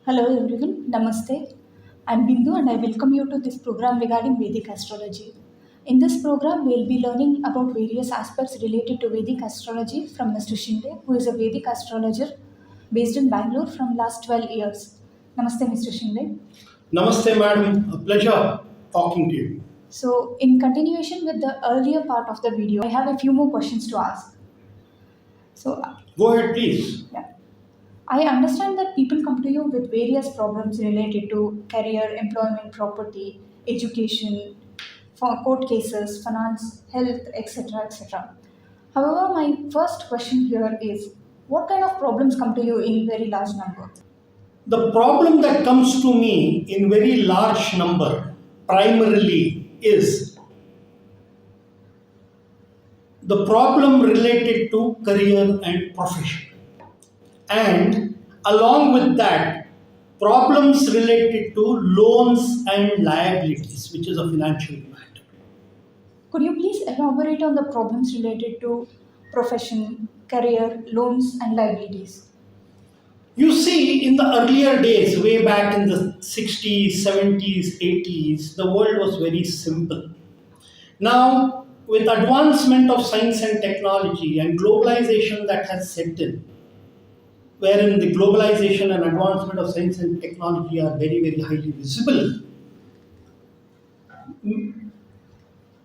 Hello everyone, Namaste. I'm Bindu and I welcome you to this program regarding Vedic Astrology. In this program, we'll be learning about various aspects related to Vedic Astrology from Mr. Shinde, who is a Vedic astrologer based in Bangalore from last 12 years. Namaste, Mr. Shinde. Namaste, madam. A pleasure talking to you. So, in continuation with the earlier part of the video, I have a few more questions to ask. So, Go ahead, please. yeah. I understand that people come to you with various problems related to career, employment, property, education, for court cases, finance, health, etc. etc. However, my first question here is what kind of problems come to you in very large number? The problem that comes to me in very large number primarily is the problem related to career and profession. And along with that, problems related to loans and liabilities, which is a financial matter. Could you please elaborate on the problems related to profession, career, loans, and liabilities? You see, in the earlier days, way back in the 60s, 70s, 80s, the world was very simple. Now, with advancement of science and technology and globalization that has set in, wherein the globalization and advancement of science and technology are very, very highly visible,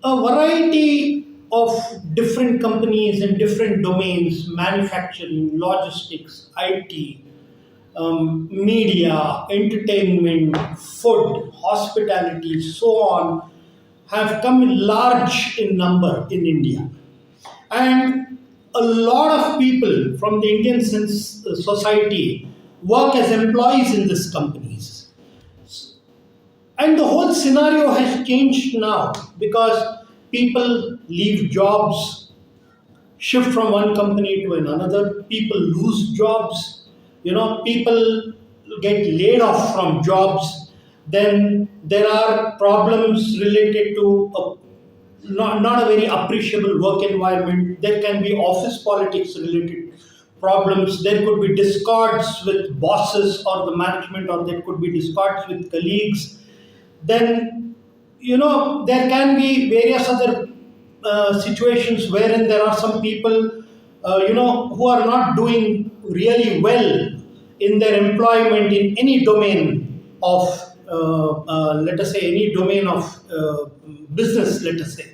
a variety of different companies in different domains, manufacturing, logistics, IT, media, entertainment, food, hospitality, so on, have come large in number in India. And a lot of people from the Indian society work as employees in these companies. And the whole scenario has changed now because people leave jobs, shift from one company to another, people lose jobs, people get laid off from jobs. Then there are problems related to not a very appreciable work environment. There can be office politics related problems. There could be discords with bosses or the management, or there could be discords with colleagues. Then, there can be various other situations wherein there are some people, who are not doing really well in their employment in any domain of, let us say, any domain of business, let us say.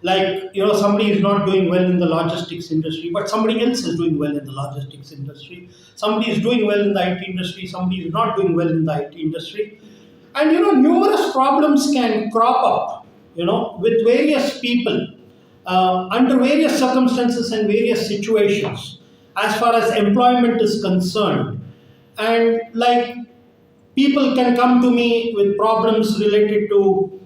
Like, somebody is not doing well in the logistics industry, but somebody else is doing well in the logistics industry. Somebody is doing well in the IT industry, somebody is not doing well in the IT industry. And, numerous problems can crop up, with various people, under various circumstances and various situations, as far as employment is concerned. And like, people can come to me with problems related to,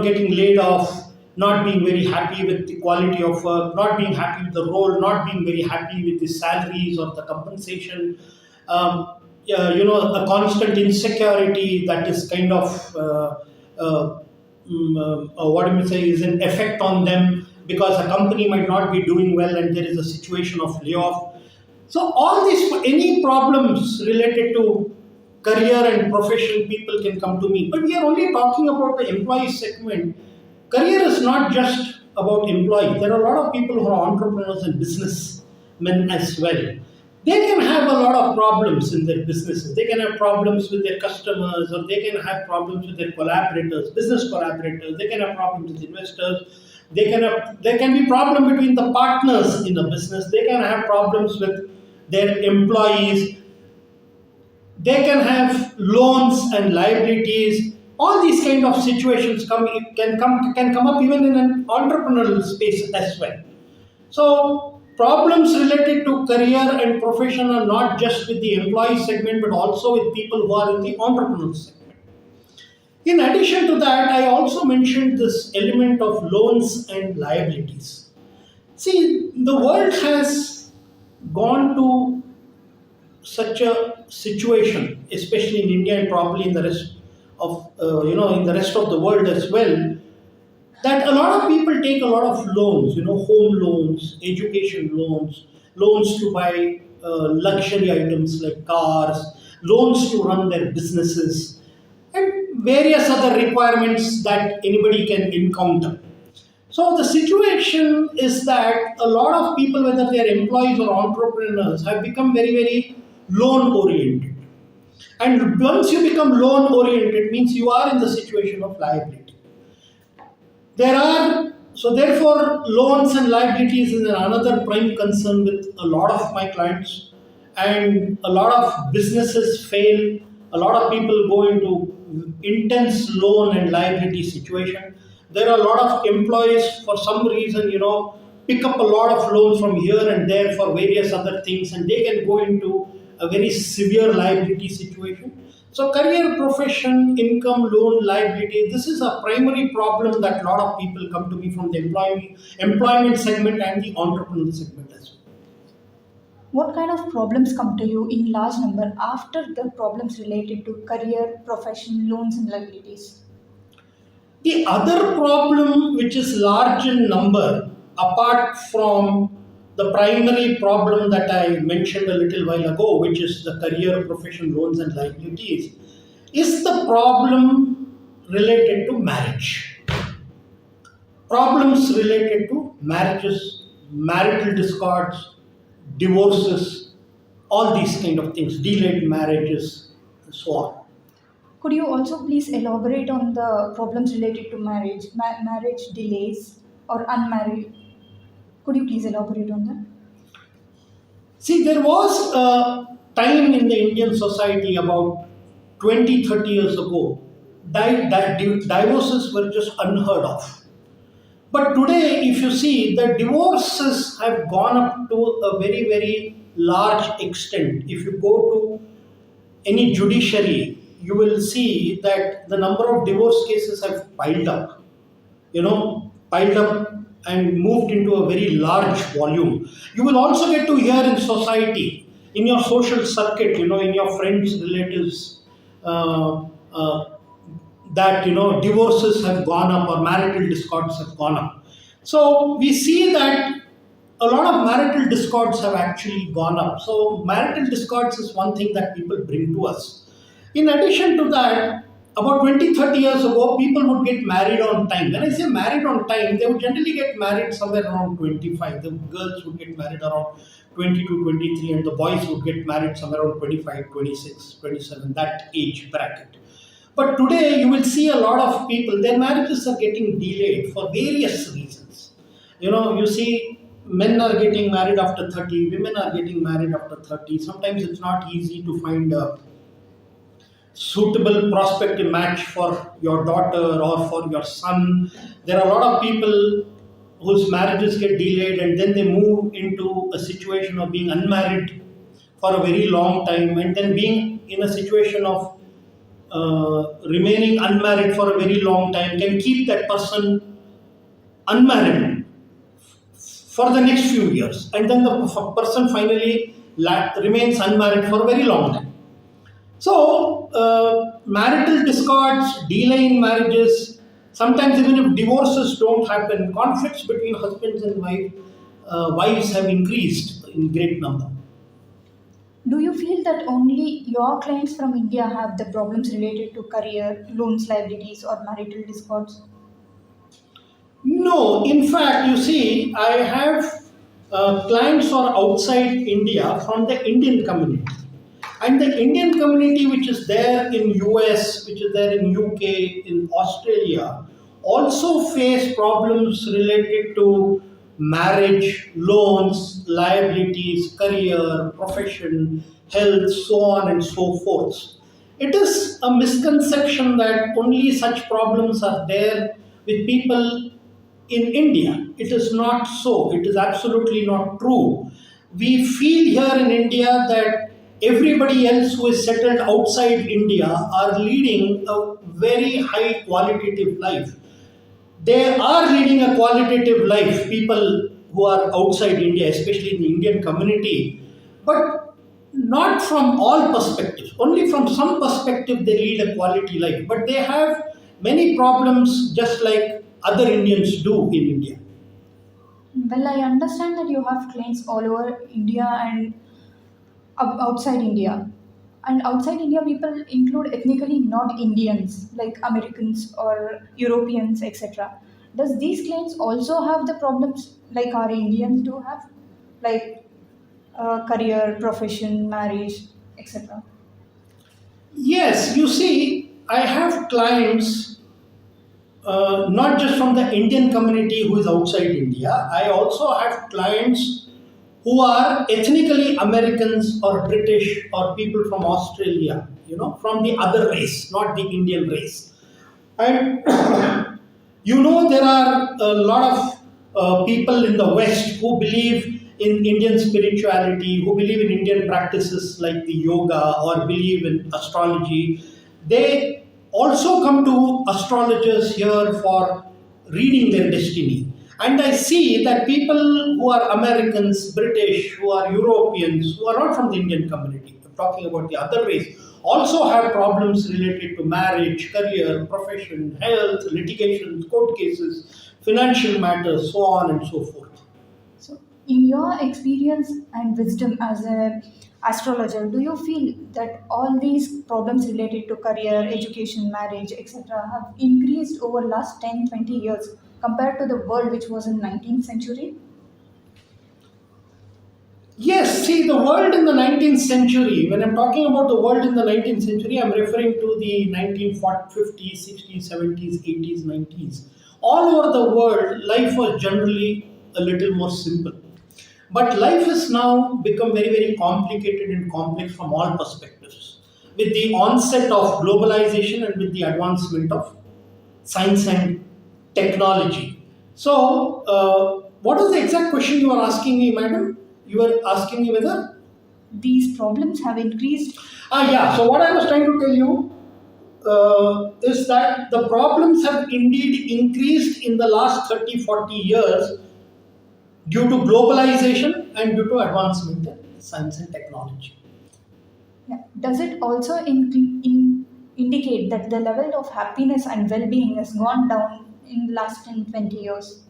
getting laid off, not being very happy with the quality of work, not being happy with the role, not being very happy with the salaries or the compensation, a constant insecurity that is kind of, what do you say, is an effect on them because a company might not be doing well and there is a situation of layoff. So all these, any problems related to career and profession, people can come to me. But we are only talking about the employee segment. Career is not just about employee. There are a lot of people who are entrepreneurs and businessmen as well. They can have a lot of problems in their businesses. They can have problems with their customers, or they can have problems with their collaborators, business collaborators. They can have problems with investors. There can be problem between the partners in a business. They can have problems with their employees. They can have loans and liabilities. All these kind of situations can come up even in an entrepreneurial space as well. So problems related to career and profession are not just with the employee segment, but also with people who are in the entrepreneurial segment. In addition to that, I also mentioned this element of loans and liabilities. See, the world has gone to such a situation, especially in India and probably in the rest of in the rest of the world as well, that a lot of people take a lot of loans, home loans, education loans, loans to buy luxury items like cars, loans to run their businesses, and various other requirements that anybody can encounter. So the situation is that a lot of people, whether they are employees or entrepreneurs, have become very, very loan oriented. And once you become loan oriented, means you are in the situation of liability. There are, so therefore, loans and liabilities is another prime concern with a lot of my clients, and a lot of businesses fail. A lot of people go into intense loan and liability situation. There are a lot of employees, for some reason, pick up a lot of loans from here and there for various other things, and they can go into a very severe liability situation. So career, profession, income, loan, liability, this is a primary problem that a lot of people come to me from the employment segment and the entrepreneur segment as well. What kind of problems come to you in large number after the problems related to career, profession, loans, and liabilities? The other problem, which is large in number, apart from the primary problem that I mentioned a little while ago, which is the career, profession, loans, and liabilities, is the problem related to marriage. Problems related to marriages, marital discords, divorces, all these kind of things, delayed marriages, and so on. Could you also please elaborate on the problems related to marriage, marriage delays, or unmarried? Could you please elaborate on that? See, there was a time in the Indian society about 20, 30 years ago that divorces were just unheard of. But today, if you see, the divorces have gone up to a very, very large extent. If you go to any judiciary, you will see that the number of divorce cases have piled up and moved into a very large volume. You will also get to hear in society, in your social circuit, in your friends, relatives, uh, uh, that divorces have gone up or marital discords have gone up. So we see that a lot of marital discords have actually gone up. So marital discords is one thing that people bring to us. In addition to that, about 20, 30 years ago, people would get married on time. When I say married on time, they would generally get married somewhere around 25. The girls would get married around 22, 23, and the boys would get married somewhere around 25, 26, 27, that age bracket. But today, you will see a lot of people, their marriages are getting delayed for various reasons. You see men are getting married after 30, women are getting married after 30. Sometimes it's not easy to find a suitable prospective match for your daughter or for your son. There are a lot of people whose marriages get delayed and then they move into a situation of being unmarried for a very long time, and then being in a situation of remaining unmarried for a very long time can keep that person unmarried for the next few years, and then the person finally remains unmarried for a very long time. So, marital discords, delay in marriages, sometimes even if divorces don't happen, conflicts between husbands and wives have increased in great number. Do you feel that only your clients from India have the problems related to career, loans, liabilities, or marital discords? No, in fact, you see, I have clients who are outside India from the Indian community. And the Indian community which is there in US, which is there in UK, in Australia, also face problems related to marriage, loans, liabilities, career, profession, health, so on and so forth. It is a misconception that only such problems are there with people in India. It is not so. It is absolutely not true. We feel here in India that everybody else who is settled outside India are leading a very high qualitative life. They are leading a qualitative life, people who are outside India, especially in the Indian community, but not from all perspectives. Only from some perspective they lead a quality life, but they have many problems just like other Indians do in India. Well, I understand that you have clients all over India and outside India. And outside India, people include ethnically not Indians, like Americans or Europeans, etc. Does these claims also have the problems like our Indians do have, like career, profession, marriage, etc.? Yes, you see, I have clients not just from the Indian community who is outside India. I also have clients who are ethnically Americans or British or people from Australia, from the other race, not the Indian race. And there are a lot of people in the West who believe in Indian spirituality, who believe in Indian practices like the yoga or believe in astrology. They also come to astrologers here for reading their destiny. And I see that people who are Americans, British, who are Europeans, who are not from the Indian community, I'm talking about the other race, also have problems related to marriage, career, profession, health, litigation, court cases, financial matters, so on and so forth. So, in your experience and wisdom as a astrologer, do you feel that all these problems related to career, education, marriage, etc., have increased over last 10, 20 years compared to the world which was in 19th century? Yes, see, the world in the 19th century, when I'm talking about the world in the 19th century, I'm referring to the 1950s, 60s, 70s, 80s, 90s. All over the world, life was generally a little more simple. But life has now become very, very complicated and complex from all perspectives. With the onset of globalization and with the advancement of science and technology. So, what was the exact question you were asking me, madam? You were asking me whether? These problems have increased. Yeah. So, what I was trying to tell you is that the problems have indeed increased in the last 30, 40 years due to globalization and due to advancement in science and technology. Yeah. Does it also indicate that the level of happiness and well-being has gone down in the last 10, 20 years?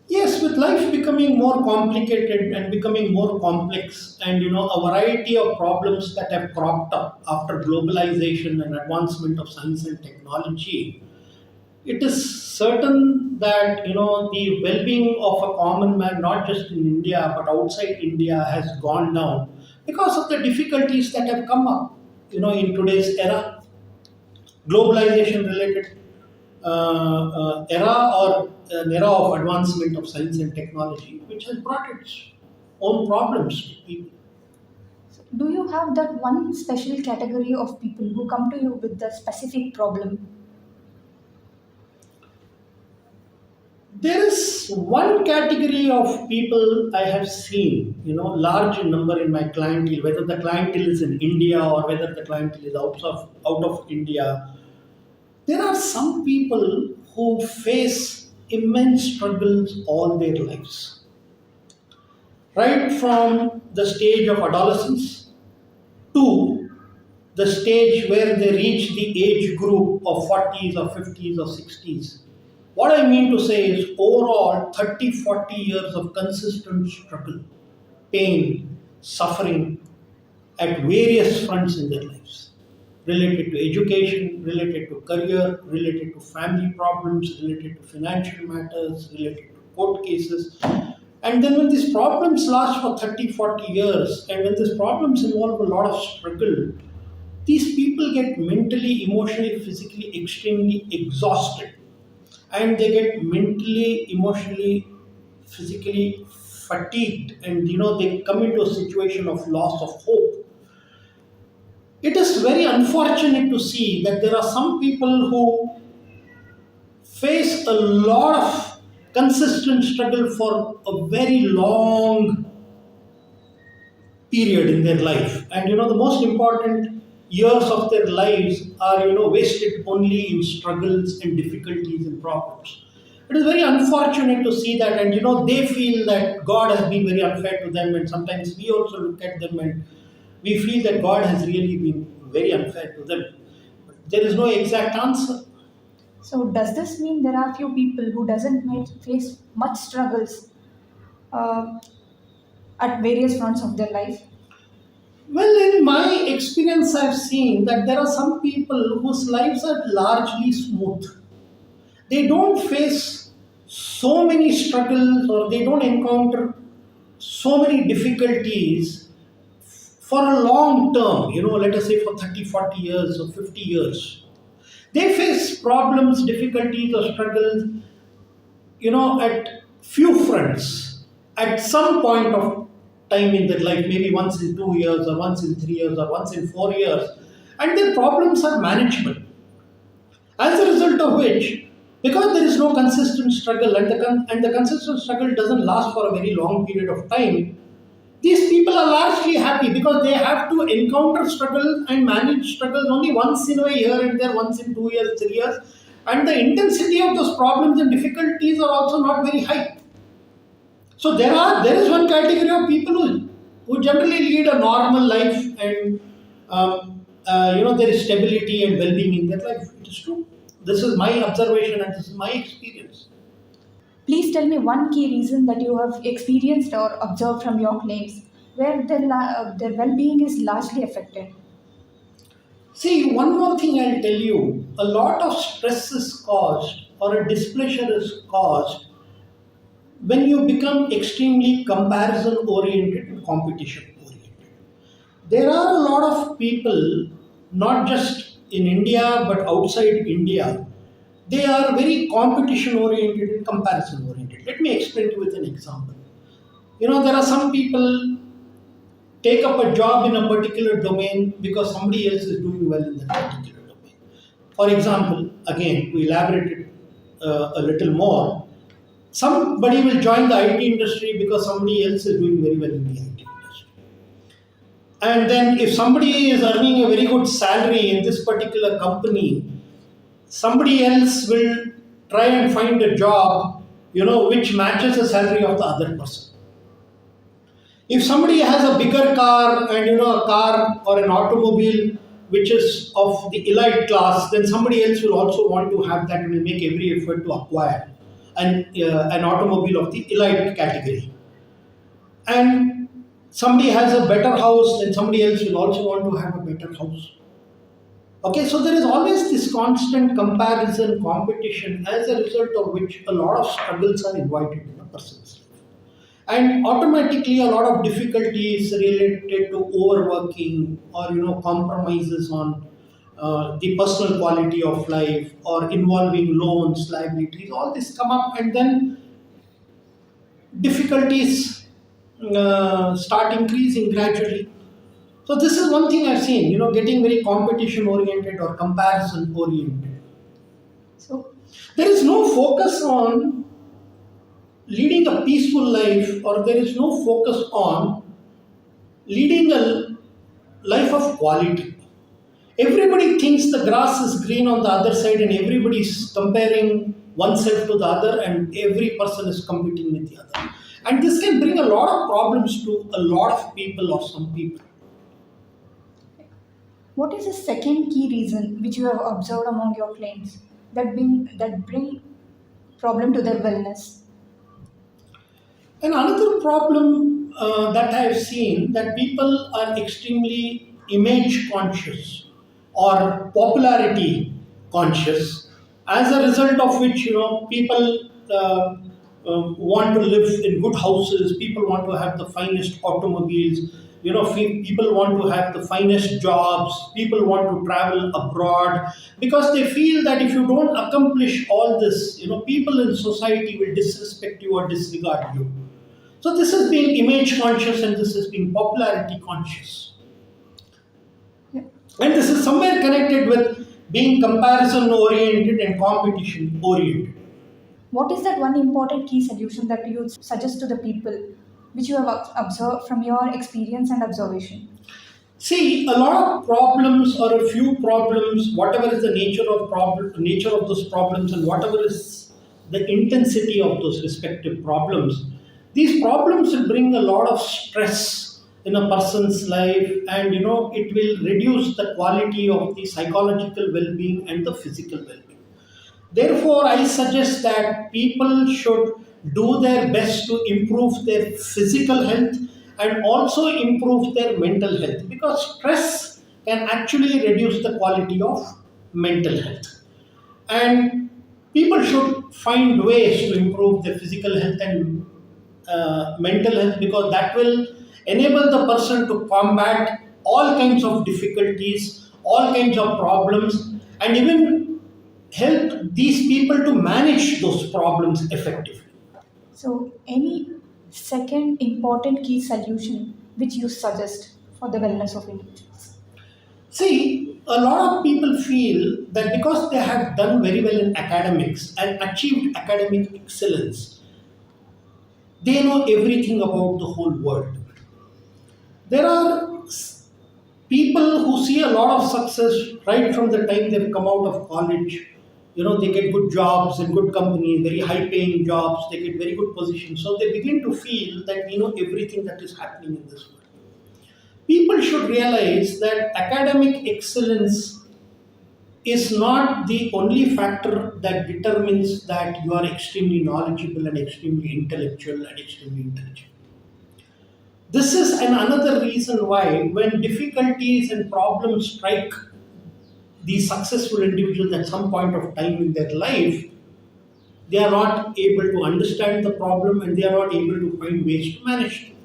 Yes, with life becoming more complicated and becoming more complex, and a variety of problems that have cropped up after globalization and advancement of science and technology, it is certain that the well-being of a common man, not just in India but outside India, has gone down because of the difficulties that have come up. In today's era, globalization related era or an era of advancement of science and technology, which has brought its own problems to people. Do you have that one special category of people who come to you with the specific problem? There is one category of people I have seen, large in number in my clientele, whether the clientele is in India or whether the clientele is out of India. There are some people who face immense struggles all their lives, right from the stage of adolescence to the stage where they reach the age group of 40s or 50s or 60s. What I mean to say is overall 30, 40 years of consistent struggle, pain, suffering at various fronts in their lives, related to education, related to career, related to family problems, related to financial matters, related to court cases. And then when these problems last for 30, 40 years, and when these problems involve a lot of struggle, these people get mentally, emotionally, physically extremely exhausted. And they get mentally, emotionally, physically fatigued, and they come into a situation of loss of hope. It is very unfortunate to see that there are some people who face a lot of consistent struggle for a very long period in their life. And the most important years of their lives are wasted only in struggles and difficulties and problems. It is very unfortunate to see that, and they feel that God has been very unfair to them, and sometimes we also look at them and we feel that God has really been very unfair to them. But there is no exact answer. So does this mean there are few people who doesn't face much struggles uh, at various fronts of their life? Well, in my experience, I've seen that there are some people whose lives are largely smooth. They don't face so many struggles or they don't encounter so many difficulties for a long term, let us say for 30, 40 years or 50 years. They face problems, difficulties, or struggles, at few fronts at some point of time in their life, maybe once in 2 years, or once in 3 years, or once in 4 years, and their problems are manageable. As a result of which, because there is no consistent struggle and the consistent struggle doesn't last for a very long period of time, these people are largely happy because they have to encounter struggle and manage struggles only once in a year and there, once in 2 years, 3 years, and the intensity of those problems and difficulties are also not very high. So there is one category of people who generally lead a normal life and there is stability and well-being in their life. It is true. This is my observation and this is my experience. Please tell me one key reason that you have experienced or observed from your claims where their well-being is largely affected. See, one more thing I'll tell you. A lot of stress is caused or a displeasure is caused when you become extremely comparison oriented and competition oriented. There are a lot of people, not just in India but outside India, they are very competition oriented and comparison oriented. Let me explain to you with an example. There are some people take up a job in a particular domain because somebody else is doing well in that particular domain. For example, again, to elaborate it a little more, somebody will join the IT industry because somebody else is doing very well in the IT industry. And then if somebody is earning a very good salary in this particular company, somebody else will try and find a job, which matches the salary of the other person. If somebody has a bigger car and a car or an automobile which is of the elite class, then somebody else will also want to have that and will make every effort to acquire an automobile of the elite category. And somebody has a better house, then somebody else will also want to have a better house. Okay, so there is always this constant comparison, competition, as a result of which a lot of struggles are invited in a person's life. And automatically a lot of difficulties related to overworking or compromises on the personal quality of life or involving loans, liabilities, all this come up and then difficulties start increasing gradually. So this is one thing I've seen, getting very competition oriented or comparison oriented. So, There is no focus on leading a peaceful life or there is no focus on leading a life of quality. Everybody thinks the grass is green on the other side and everybody is comparing oneself to the other and every person is competing with the other. And this can bring a lot of problems to a lot of people or some people. what is the second key reason which you have observed among your claims that bring problem to their wellness? And another problem that I have seen that people are extremely image conscious or popularity conscious, as a result of which people want to live in good houses, people want to have the finest automobiles, people want to have the finest jobs, people want to travel abroad because they feel that if you don't accomplish all this, people in society will disrespect you or disregard you. So this is being image conscious and this is being popularity conscious. Yeah. And this is somewhere connected with being comparison oriented and competition oriented. What is that one important key solution that you suggest to the people which you have observed from your experience and observation? See, a lot of problems or a few problems, whatever is the nature of those problems and whatever is the intensity of those respective problems, these problems will bring a lot of stress in a person's life and it will reduce the quality of the psychological well-being and the physical well-being. Therefore, I suggest that people should do their best to improve their physical health and also improve their mental health, because stress can actually reduce the quality of mental health. And people should find ways to improve their physical health and mental health, because that will enable the person to combat all kinds of difficulties, all kinds of problems, and even help these people to manage those problems effectively. So, any second important key solution which you suggest for the wellness of individuals? See, a lot of people feel that because they have done very well in academics and achieved academic excellence, they know everything about the whole world. There are people who see a lot of success right from the time they've come out of college. They get good jobs in good companies, very high paying jobs, they get very good positions. So they begin to feel that we know everything that is happening in this world. People should realize that academic excellence is not the only factor that determines that you are extremely knowledgeable and extremely intellectual and extremely intelligent. This is another reason why, when difficulties and problems strike these successful individuals at some point of time in their life, they are not able to understand the problem and they are not able to find ways to manage it.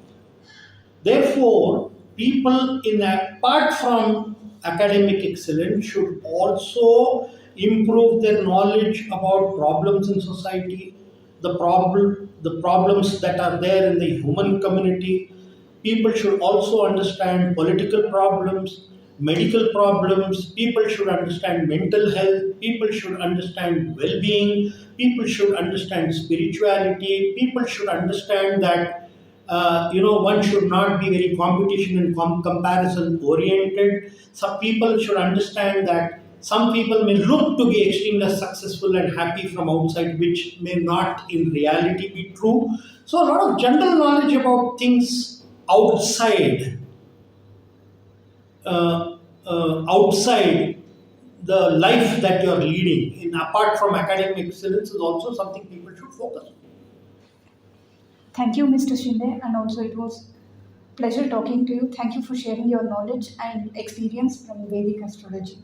Therefore, people apart from academic excellence should also improve their knowledge about problems in society, the problems that are there in the human community. People should also understand political problems, medical problems. People should understand mental health. People should understand well-being. People should understand spirituality. People should understand that one should not be very competition and comparison oriented. Some people should understand that some people may look to be extremely successful and happy from outside, which may not in reality be true. So a lot of general knowledge about things outside outside the life that you're leading, in apart from academic excellence, is also something people should focus on. Thank you, Mr. Shinde, and also it was pleasure talking to you. Thank you for sharing your knowledge and experience from Vedic astrology.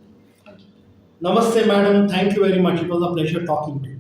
Thank you. Namaste, madam. Thank you very much. It was a pleasure talking to you.